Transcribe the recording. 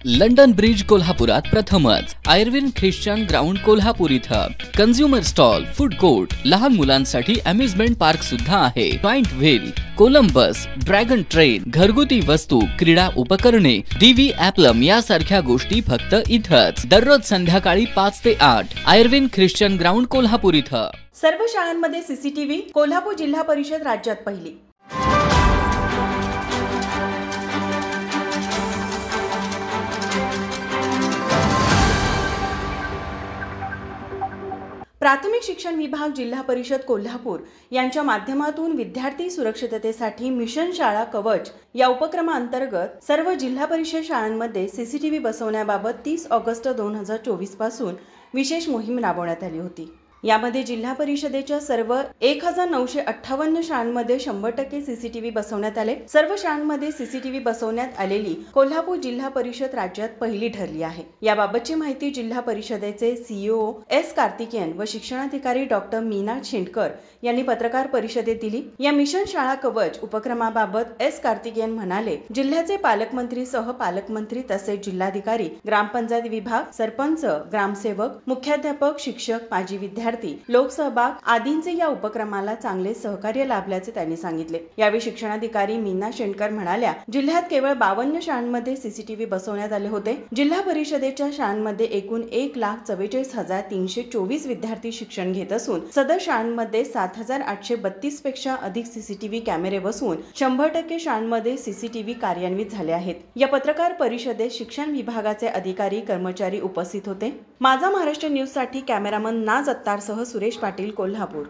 London bridge कोल्हापुरात प्रथमच Irwin Christian ground Kolhapur इथं कन्झ्युमर स्टॉल, फूड कोर्ट, लहान मुलांसाठी अम्युजमेंट पार्क सुद्धा आहे। Joint wheel, Columbus, dragon train, घरगुती वस्तू, क्रीडा उपकरणे, डीव्ही ॲप्लम यासारख्या गोष्टी फक्त इथंच। दररोज संध्याकाळी 5 ते 8 आयर्विन ख्रिश्चन ग्राउंड कोल्हापूर इथं। सर्व शाळांमध्ये सीसीटीव्ही, कोल्हापूर जिल्हा परिषद राज्यात पहिली। प्राथमिक शिक्षण विभाग, जिल्हा परिषद कोल्हापूर यांच्या माध्यमातून विद्यार्थी सुरक्षिततेसाठी मिशन शाळा कवच या उपक्रमाअंतर्गत सर्व जिल्हा परिषद शाळांमध्ये सीसीटीव्ही बसवण्याबाबत 30 ऑगस्ट 2024 पासून विशेष मोहीम राबवण्यात आली होती। यामध्ये जिल्हा परिषदेच्या सर्व 1958 शाळांमध्ये 100% सीसीटीव्ही बसवण्यात आले। सर्व शाळांमध्ये सीसीटीव्ही बसवण्यात आलेली कोल्हापूर जिल्हा परिषद राज्यात पहिली ठरली आहे। याबाबतची माहिती जिल्हा परिषदेचे सीईओ एस कार्तिकेयन व शिक्षणाधिकारी डॉक्टर मीना शेंडकर यांनी पत्रकार परिषदेत दिली। या मिशन शाळा कवच उपक्रमाबाबत एस कार्तिकेयन म्हणाले, जिल्ह्याचे पालकमंत्री, सहपालकमंत्री तसेच जिल्हाधिकारी, ग्रामपंचायत विभाग, सरपंच, ग्रामसेवक, मुख्याध्यापक, शिक्षक, माजी विद्यार्थी, लोकसहभाग आदींचे या उपक्रमाला चांगले सहकार्य लाभल्याचे त्यांनी सांगितले। यावेळी शिक्षणाधिकारी मीना शेंडकर म्हणाल्या, जिल्ह्यात केवळ 52 शाळांमध्ये सीसीटीव्ही बसवण्यात आले होते। जिल्हा परिषदेच्या शाळांमध्ये एकूण 1,44,324 विद्यार्थी शिक्षण घेत असून सदर शाळांमध्ये 7,832 पेक्षा अधिक सीसीटीव्ही कॅमेरे बसवून 100% शाळांमध्ये सीसीटीव्ही कार्यान्वित झाले आहेत। या पत्रकार परिषदेत शिक्षण विभागाचे अधिकारी, कर्मचारी उपस्थित होते। माझा महाराष्ट्र न्यूज साठी कॅमेरामन नाज अत्तारसह सुरेश पाटील, कोल्हापूर।